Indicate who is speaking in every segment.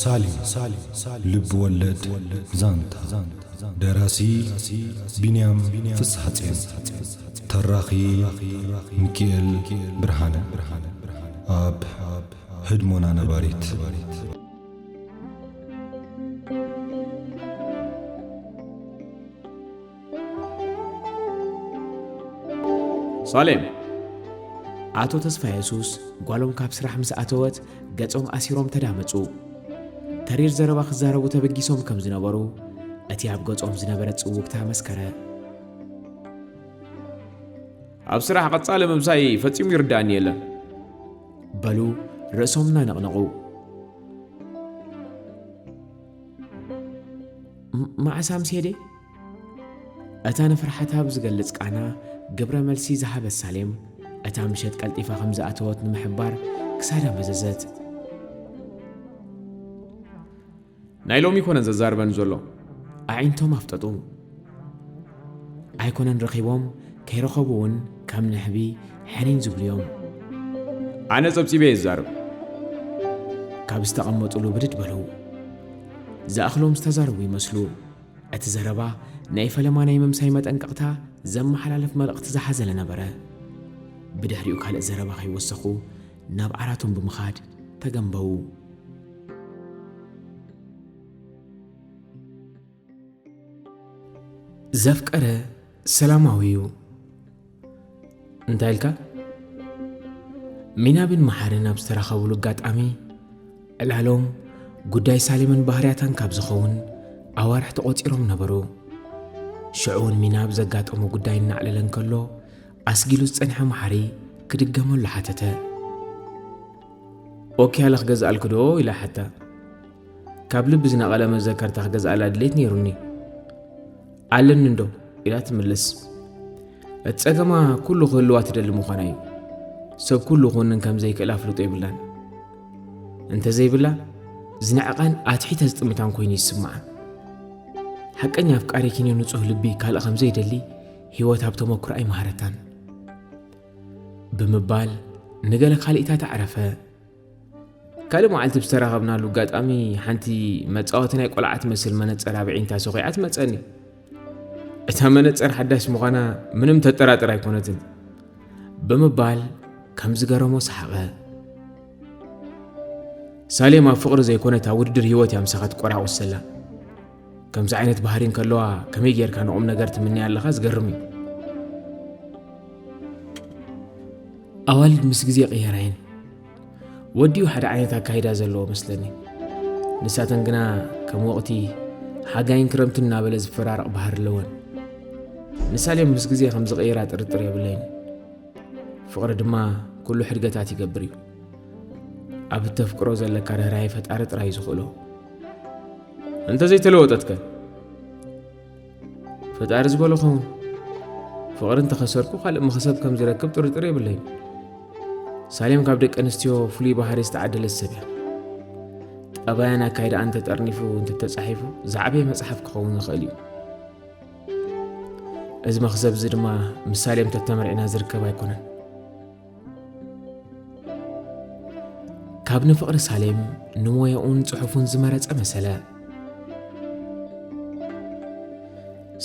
Speaker 1: ሳሊ ልብ ወለድ ዛንታ ደራሲ ቢንያም ፍስሐጽዮን ተራኺ ሚካኤል ብርሃነ አብ ህድሞና ነባሪት
Speaker 2: ሳሌም አቶ ተስፋ ኢየሱስ ጓሎም ካብ ስራሕ ምስ ኣተወት ገጾም ኣሲሮም ተዳመጹ ተሪር ዘረባ ክዛረቡ ተበጊሶም ከም ዝነበሩ እቲ ኣብ ገጾም ዝነበረ ጽውግታ መስከረ ኣብ ስራሕ ቀጻለ ምምሳይ ፈጺሙ ይርዳእኒ የለን በሉ ርእሶም ናነቕነቑ ማዕሳም ሲሄደ እታ ንፍርሓታ ብዝገልጽ ቃና ግብረ መልሲ ዝሃበት ሳሌም እታ ምሸት ቀልጢፋ ከም ዝኣተወት ንምሕባር ክሳዳ መዘዘት ናይ ሎሚ ኮነን ዘዛርበን ዘሎ ኣዒንቶም ኣፍጠጡ ኣይኮነን ረኺቦም ከይረኸቡ እውን ከም ንሕቢ ሕኒን ዝብልዮም ኣነ ጸብጺበ ይዛርብ ካብ ዝተቐመጡሉ ብድድ በሉ ዝኣኽሎም ዝተዛረቡ ይመስሉ እቲ ዘረባ ናይ ፈለማ ናይ መምሳይ መጠንቀቕታ ዘመሓላለፍ መልእኽቲ ዝሓዘለ ነበረ ብድሕሪኡ ካልእ ዘረባ ከይወሰኹ ናብ ዓራቶም ብምኻድ ተገንበው ዘፍቀረ ሰላማዊዩ እንታይ ኢልካ ሚናብን መሓርን ኣብ ዝተረኸቡሉ ኣጋጣሚ ዕላሎም ጉዳይ ሳሌምን ባህርያታን ካብ ዝኸውን ኣዋርሕ ተቖፂሮም ነበሩ ሽዑውን ሚናብ ዘጋጠሙ ጉዳይ እናዕለለን ከሎ ኣስጊሉ ዝጸንሐ መሓሪ ክድገመሉ ሓተተ ኦኪያለ ክገዝኣልኩ ዶ ኢላ ሓታ ካብ ልቢ ዝነቐለ መዘከርታ ክገዝኣላ ድሌት ነይሩኒ ኣለኒ እንዶ ኢላ ትምልስ እቲ ጸገማ ኩሉ ክህልዋ ትደሊ ምዃና እዩ ሰብ ኩሉ ኹንን ከም ዘይክእል ኣፍልጦ ይብላን እንተዘይብላ ዝነዕቐን ኣትሒተ ዝጥምታን ኮይኑ ይስማዓ ሓቀኛ ኣፍቃሪ ኪንዮ ንጹህ ልቢ ካልእ ከም ዘይደሊ ህይወት ኣብ ተመክሮ ኣይመሃረታን ብምባል ንገለ ካልእታት ኣዕረፈ ካልእ መዓልቲ ብዝተራኸብናሉ ኣጋጣሚ ሓንቲ መጻወቲ ናይ ቆልዓ ትመስል መነጸር ኣብ ዒንታ ሰኺዓ ትመጸኒ እታ መነጸር ሓዳሽ ምዃና ምንም ተጠራጥር ኣይኮነትን ብምባል ከም ዝገረሞ ሰሓቐ ሳሌም ኣብ ፍቕሪ ዘይኮነት ኣብ ውድድር ህይወት ያምሰኸት ቆራዕ ወሰላ ከምዚ ዓይነት ባህሪን ከለዋ ከመይ ጌርካ ንቑም ነገር ትምንያ ኣለኻ ዝገርም እዩ ኣዋልድ ምስ ግዜ ቀየራየን ወዲኡ ሓደ ዓይነት ኣካይዳ ዘለዎ መስለኒ ንሳተን ግና ከም ወቕቲ ሓጋይን ክረምትን እናበለ ዝፈራርቕ ባህር ኣለወን ንሳሌም ምስ ግዜ ከም ዝቐይራ ጥርጥር የብለይን ፍቕሪ ድማ ኩሉ ሕድገታት ይገብር እዩ ኣብ እተፍቅሮ ዘለካ ርህራይ ፈጣሪ ጥራይ ዝኽእሎ እንተዘይተለወጠትከ ፈጣሪ ዝበሎ ኸውን ፍቕሪ እንተኸሰርኩ ካልእ መኽሰብ ከም ዝረክብ ጥርጥር የብለይን ሳሌም ካብ ደቂ ኣንስትዮ ፍሉይ ባህሪ ዝተዓደለት ሰብ እያ ጠባያን ኣካይዳ እንተጠርኒፉ እንተተጻሒፉ ዝዓበየ መጽሓፍ ክኸውን ይኽእል እዩ እዚ መኽሰብ እዚ ድማ ምስ ሳሌም ተተመሪዕና ዝርከብ ኣይኮነን ካብ ንፍቕሪ ሳሌም ንሞያኡን ጽሑፉን ዝመረጸ መሰለ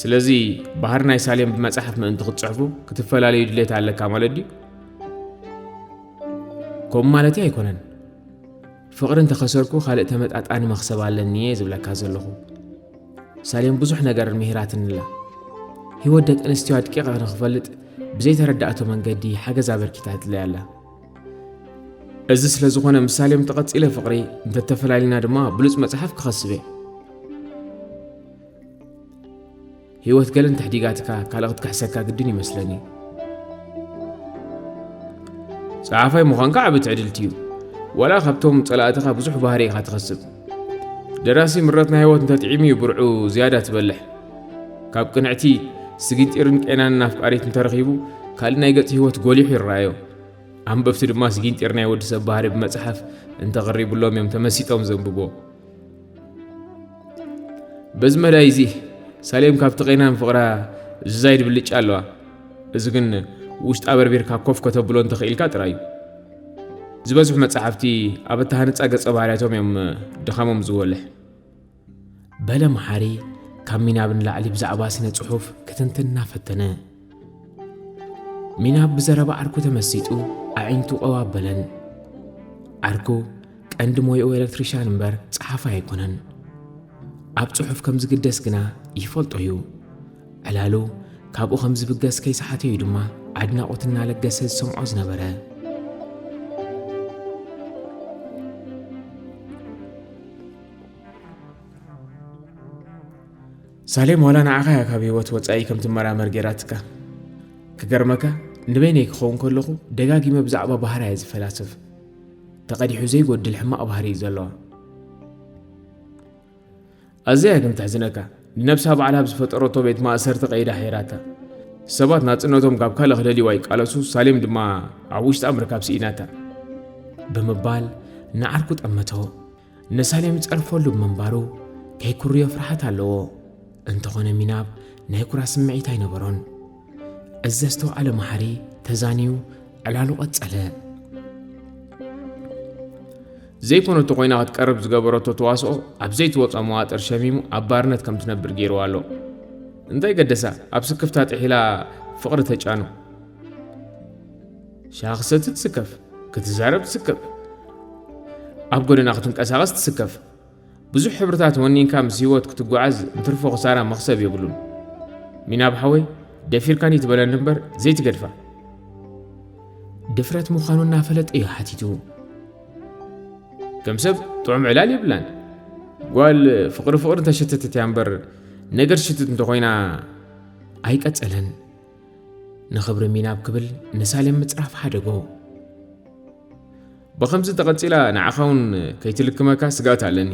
Speaker 2: ስለዚ ባህር ናይ ሳሌም ብመጽሓፍ ምእንቲ ክትጽሕፉ ክትፈላለዩ ድሌት ኣለካ ማለት ድዩ ከምኡ ማለት ኣይኮነን ፍቕሪ እንተኸሰርኩ ካልእ ተመጣጣኒ መኽሰብ ኣለኒ እየ ዝብለካ ዘለኹ ሳሌም ብዙሕ ነገር ምሂራትን ኣላ ህይወት ደቂ ኣንስትዮ ኣድቂቓ ንኽፈልጥ ብዘይተረዳእቶ መንገዲ ሓገዝ ኣበርኪታ ትለያ ኣላ እዚ ስለ ዝኾነ ምስ ሳሌም ተቐጺለ ፍቕሪ እንተተፈላሊና ድማ ብሉፅ መጽሓፍ ክኸስብ እየ ህይወት ገለን ተሕዲጋትካ ካልእ ክትካሕሰካ ግድን ይመስለኒ ጸሓፋይ ምዃንካ ዓብ ትዕድልቲ እዩ ወላ ካብቶም ጸላእትኻ ብዙሕ ባህሪ ኢኻ ትኸስብ ደራሲ ምረትና ህይወት እንተጥዒሙ እዩ ብርዑ ዝያዳ ትበልሕ ካብ ቅንዕቲ ስጊንጢርን ቄናን ኣፍቃሪት እንተረኺቡ ካልእ ናይ ገጽ ህይወት ጐሊሑ ይረአዮ ኣንበብቲ ድማ ስጊንጢር ናይ ወዲ ሰብ ባህሪ ብመጽሓፍ እንተቐሪቡሎም እዮም ተመሲጦም ዘንብቦ በዚ መዳይ እዚ ሳሌም ካብቲ ቐናን ፍቕራ ዝዛይድ ብልጫ ኣለዋ እዚ ግን ውሽጣ በርቢርካ ኮፍ ከተብሎ እንተኽኢልካ ጥራዩ ዝበዝሑ መጻሕፍቲ ኣብ እተሃንጻ ገጸ ባህርያቶም እዮም ድኻሞም ዝወልሕ በለ መሓሪ ካብ ሚናብ ንላዕሊ ብዛዕባ ስነ ጽሑፍ ክትንትና ፈተነ ሚናብ ብዘረባ ዓርኩ ተመሲጡ ኣዒንቱ ቀዋበለን ዓርኩ ቀንዲ ሞይኡ ኤሌክትሪሻን እምበር ጸሓፋ ኣይኮነን ኣብ ጽሑፍ ከም ዝግደስ ግና ይፈልጦ እዩ ዕላሉ ካብኡ ከም ዝብገስ ከይሰሓተዩ ድማ ኣድናቖትና ለገሰ ዝሰምዖ ዝነበረ ሳሌም ዋላ ንዓኻያ ካብ ህይወት ወጻኢ ከም ትመራመር ጌራትካ ክገርመካ ንበይነይ ክኸውን ከለኹ ደጋጊመ ብዛዕባ ባህርያ ዝፈላስፍ ተቐዲሑ ዘይጎድል ሕማቕ ባህሪ እዩ ዘለዋ ኣዝያ ከም ትሕዝነካ ንነብሳ ባዕላ ብዝፈጠረቶ ቤት ማእሰርቲ ቀይዳ ሒራታ ሰባት ናጽነቶም ካብ ካልእ ክደልይዋ ይቃለሱ ሳሌም ድማ ኣብ ውሽጣ ምርካብ ስኢናታ ብምባል ንዓርኩ ጠመቶ ነሳሌም ጸርፈሉ ብምንባሩ ከይኩርዮ ፍርሓት ኣለዎ እንተኾነ ሚናብ ናይ ኩራ ስምዒት ኣይነበሮን እዘ ዝተውዓለ መሓሪ ተዛኒዩ ዕላሉ ቐጸለ ዘይኮነቶ ኮይና ክትቀርብ ዝገበረቶ ተዋስኦ ኣብ ዘይትወፃ መዋጥር ሸሚሙ ኣብ ባርነት ከም ትነብር ገይርዋ ኣሎ እንታይ ገደሳ ኣብ ስክፍታ ጥሒላ ፍቕሪ ተጫኑ ሻኽሰት ትስከፍ ክትዛረብ ትስከፍ ኣብ ጎደና ክትንቀሳቐስ ትስከፍ ብዙሕ ሕብርታት ወኒንካ ምስ ህይወት ክትጓዓዝ እንትርፎ ኽሳራ መኽሰብ የብሉን ሚናብ ሓወይ ደፊርካኒ ትበለን እምበር ዘይትገድፋ ድፍረት ምዃኑ እናፈለጠ እዩ ሓቲቱ ከም ሰብ ጥዑም ዕላል ይብላን ጓል ፍቕሪ እንተሸተተት እያ እምበር ነገር ሽትት እንተኾይና ኣይቀጸለን ንኽብሪ ሚናብ ክብል ንሳሌም ምጽራፍ ሓደጎ ብኸምዚ ተቐጺላ ንዓኻውን ከይትልክመካ ስጋት ኣለኒ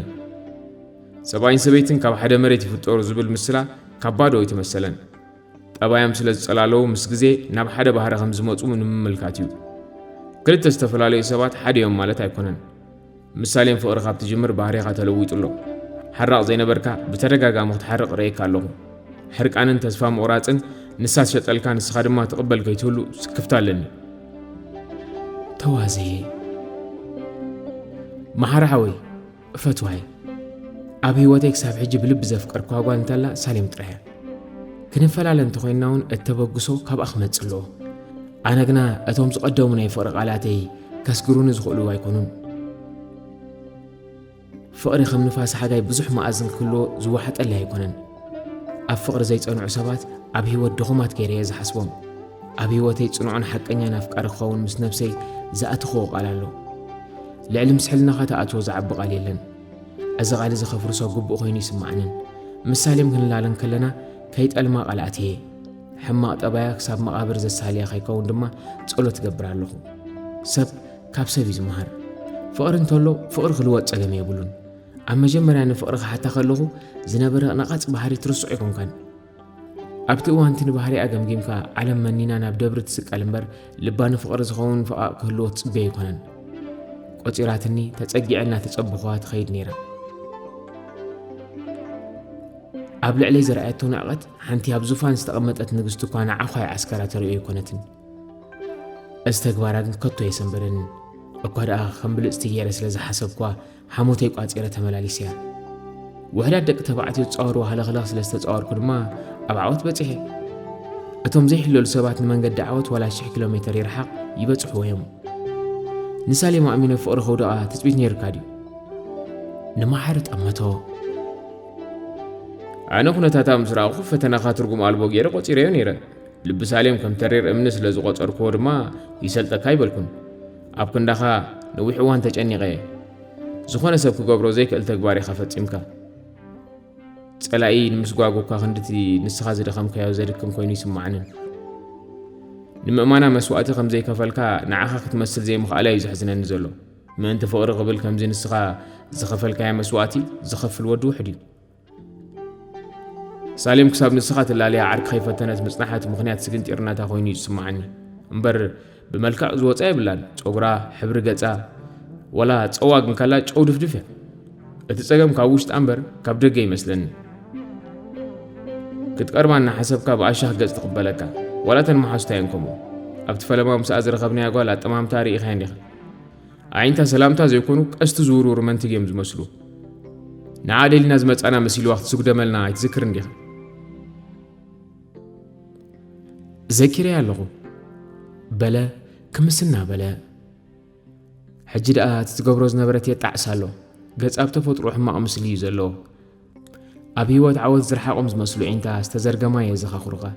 Speaker 2: ሰብኣይን ሰበይትን ካብ ሓደ መሬት ይፍጠሩ ዝብል ምስላ ካብ ባዶ ይትመሰለን ጠባዮም ስለ ዝጸላለዉ ምስ ግዜ ናብ ሓደ ባህሪ ከም ዝመጹ ንምምልካት እዩ ክልተ ዝተፈላለዩ ሰባት ሓደ እዮም ማለት ኣይኮነን ምሳሌም ፍቕሪ ካብ ትጅምር ባህሪኻ ተለዊጡሎ ሓራቕ ዘይነበርካ ብተደጋጋሚ ክትሓርቕ ርኤካ ኣለኹ ሕርቃንን ተስፋ ምቑራጽን ንሳት ሸጠልካ ንስኻ ድማ ትቕበል ከይትህሉ ስክፍታ ኣለኒ ተዋዘየ መሓርሓወይ እፈትዋይ ኣብ ህይወተይ ክሳብ ሕጂ ብልቢ ዘፍቀርኳ ጓል እንተላ ሳሌም ጥራያ ክንፈላለ እንተኾይንና እውን እተበግሶ ካብኣ ክመጽእ ኣለዎ ኣነ ግና እቶም ዝቐደሙ ናይ ፍቕሪ ቓላተይ ከስግሩኒ ዝኽእሉ ኣይኮኑን ፍቕሪ ከም ንፋስ ሓጋይ ብዙሕ መኣዝን ክህልዎ ዝወሓጠለይ ኣይኮነን ኣብ ፍቕሪ ዘይጸንዑ ሰባት ኣብ ህይወት ድኹማት ገይረ እየ ዝሓስቦም ኣብ ህይወተይ ጽኑዕን ሓቀኛን ኣፍቃሪ ክኸውን ምስ ነፍሰይ ዝኣትኽዎ ቓል ኣሎ ልዕሊ ምስሕልናኻ ተኣትዎ ዝዓቢ ቓል የለን እዚ ቓል እዚ ኸፍርሶ ግቡእ ኮይኑ ይስማዕንን ምሳሌም ክንላለን ከለና ከይጠልማ ቓልኣት እየ ሕማቕ ጠባያ ክሳብ መቓብር ዘሳልያ ኸይከውን ድማ ጸሎት ትገብር ኣለኹ ሰብ ካብ ሰብ እዩ ዝምሃር ፍቕሪ እንተሎ ፍቕሪ ክልወጥ ጸገም የብሉን ኣብ መጀመርያ ንፍቕሪ ክሓታ ከለኹ ዝነበረ ነቓጽ ባህሪ ትርስዑ ይኮንከን ኣብቲ እዋንቲ ንባህሪ ኣገምጊምካ ዓለም መኒና ናብ ደብሪ ትስቀል እምበር ልባ ንፍቕሪ ዝኸውን ፍቓቕ ክህልዎ ትጽበዮ ኣይኮነን ቆፂራትኒ ተጸጊዐልና ተጸብኹዋ ትኸይድ ነይራ ኣብ ልዕለይ ዘርኣየቶ ንዕቐት ሓንቲ ኣብ ዙፋን ዝተቐመጠት ንግስቲ እኳ ንዓዃይ ዓስከራ ተርእዮ ኣይኮነትን እዚ ተግባራ ግን ከቶ የሰንበደንን እኳ ደኣ ከም ብልጽቲ ገይረ ስለ ዝሓሰብኳ ሓሞተይ ቋፂረ ተመላሊስ እያ ውሕዳት ደቂ ተባዕትዮ ዝጻወርዎ ሃለኽላኽ ስለ ዝተጻወርኩ ድማ ኣብ ዓወት በፂሐ እቶም ዘይሕለሉ ሰባት ንመንገዲ ዓወት ዋላ 1,000 ኪሎ ሜትር ይርሓቕ ይበጽሕዎ እዮም ንሳሌም ኣሚኖ ፍቕሪ ከውደቓ ትጽቢት ነይርካ ድዩ ንማሓር ጠመቶ ኣነ ኩነታታ ምስ ረኣኹ ፈተናኻ ትርጉም ኣልቦ ገይረ ቆፂረዮ ነይረ ልቢ ሳሌም ከም ተሪር እምኒ ስለ ዝቖጸርክዎ ድማ ይሰልጠካ ይበልኩን ኣብ ክንዳኻ ነዊሕ እዋን ተጨኒቐ ዝኾነ ሰብ ክገብሮ ዘይክእል ተግባር ኢኻ ፈጺምካ ጸላኢ ንምስጓጉካ ክንድቲ ንስኻ ዝደኸምካዮ ዘድክም ኮይኑ ይስማዕንን ንምእማና መስዋእቲ ከም ዘይከፈልካ ንዓኻ ክትመስል ዘይምኽኣላ እዩ ዘሕዝነኒ ዘሎ ምእንቲ ፍቕሪ ክብል ከምዚ ንስኻ ዝኸፈልካዮ መስዋእቲ ዝኸፍል ወዲ ውሕድ እዩ ሳሌም ክሳብ ንስኻ ትላለያ ዓርቂ ኸይፈተነት ምጽናሓት ምኽንያት ስግንጢርናታ ኮይኑ እዩ ዝስማዓኒ እምበር ብመልክዕ ዝወፃ የብላን ጸጉራ ሕብሪ ገጻ ወላ ጸዋግ እንከላ ጨው ድፍድፍ እያ እቲ ጸገም ካብ ውሽጣ እምበር ካብ ደገ ይመስለኒ ክትቀርባና ሓሰብካ ብኣሻኽ ገጽ ትቕበለካ ወላ ተንመሓሱታ እየን ከምኡ ኣብቲ ፈለማ ምስኣ ዝረኸብናያ ጓል ኣጠማምታ ርኢኻ ዲኻ عينتا سلامتا زيكونو قست زورور منتجيم زمسلو نعادي لنا زمصانا مسيل وقت سوق دملنا يتذكر نديها ذكري يالغو بلا كمسنا بلا حجي دقات تقبرو زنبرت يطعسالو قص اب تفطرو حما مسلي زلو اب هيوت عوض زرحاقم زمسلو عينتا استزرغما يزخخرغا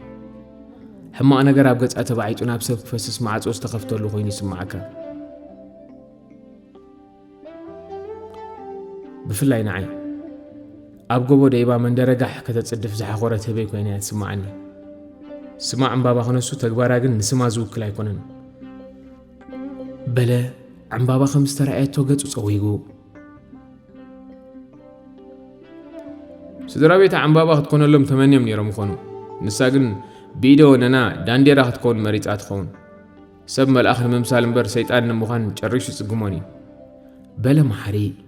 Speaker 2: حما انا غراب قص اتبعيطو ناب سب فسس معصو استخفتلو خويني سمعك بفلاي نعي اب غبو ديبا من درغح كتصدف زحخورت هبي كوينات سمعني سمع عنبابا خنسو تغبارا غن نسما زوكل ايكونن بلا عنبابا خمس ترأيتو قصو صويغو سدرا بيت عنبابا تكون لهم 8 نيرم خونو نساغن بيدو ننا دانديرا تكون مريطات خون سب ملاخ ممسال مبر شيطان نمخان ጨርሹ ጽጉሞኒ بلا محري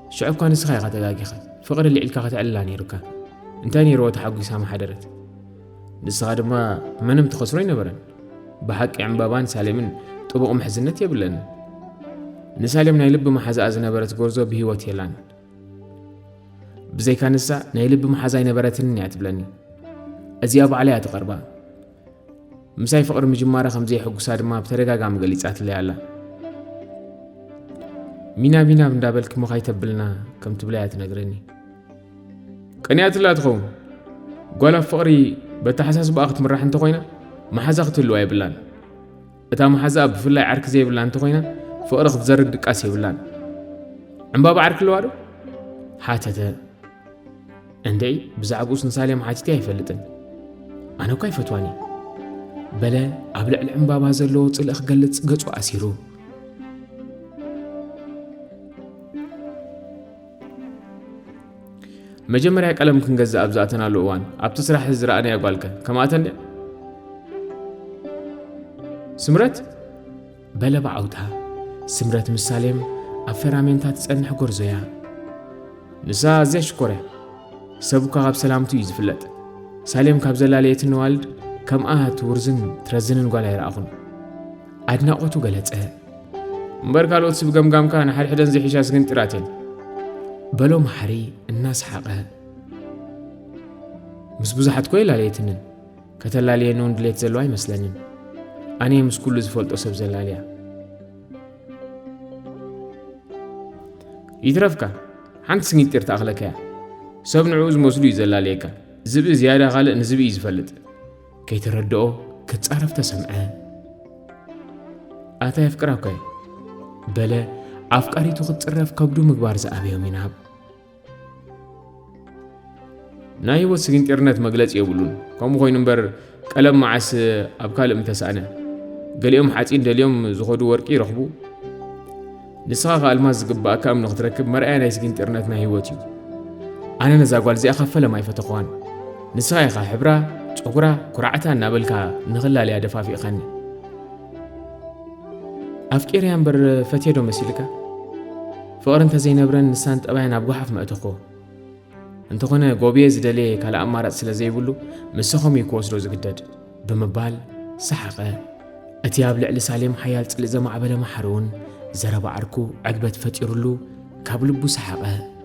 Speaker 2: شعب كان سخاي قتاقاقيخ فقر اللي علكا قتعلا نيركا انتا نيرو تحقو سام حدرت نسخا دما منم تخسرو ينبرن بحق عنبابان سالمين طبقو محزنت يبلن نسالم ناي لب محازا زنبرت غورزو بهيوت يلان بزي كان نسا ناي لب محازا ينبرتن يعتبلني ازياب عليها تقربا مساي فقر مجمارة خمزي حقو سادما بترقاقا مقليصات اللي على مينا بندابلك مخاي تبلنا كم تبلايات نقرني قنيات لا تخون قولا فقري بتحساس باخت مراح انت خوينا محازقت اللواي بلان اتا محازا بفلاي عرك زي بلان انت خوينا فقر خد زرق دقاسي بلان عنباب عرك اللوارو حاتته عندي بزعبوس نساليم حاجتي يفلتن انا كيف فتواني بلا ابلع العنباب هازلو صلخ قلص قصو اسيرو مجمريا قلم كنغزا ابزاتنا لوان ابت سراح زرانا يقالك كما اتن سمرت بلا بعوتها سمرت مسالم افرامنتا تصنح غرزيا نسا زي شكوري سبوكا غاب سلامتو يزفلت سالم كاب زلاليت نوالد كم اهات ورزن ترزنن غالا يراخون ادناقوتو غلصه مبركالوت سب غمغام كان حدن زي حشاس غن طراتين بلو محري الناس حقها مس بزحت كوي لاليتنن كتلاليه نون دليت زلو يمسلنن اني مس كل زفولطو سب زلاليا يترفكا حنت سنيتر تاخلكا سب نعوز مسلو يزلاليكا زب زياده قال ان زب يزفلط كي تردو كتصرف تسمعه اتا يفكرك بلا افكاريتو ختصرف كبدو مغبار زابيو ميناب ناي وسق انترنت مغلص يبلون كم خوين نمبر قلم معس ابكال امتسانه قاليوم حاصين دليوم زخدو ورقي رخبو نسخا الماز غبا كام نختركب مرئا ناي سق انترنت ما هيوتيو انا نزاغوال زي اخفل ما يفتخوان نسخا يخا حبرا صغرا كرعتا نابلكا نخلال يا دفافي خني افكيري امبر فتيدو مسيلكا فقرنت زينبرن نسانت اباين ابغى حف ماتخو انت كونه غوبيز دلي كلا امارات سلازي بلو مسخوم يكوسلو زغدد بمبال سحقه اتياب لعل سالم حيال صل زما عبله محرون زرب عركو عقبت فتيرلو كابلبو سحقه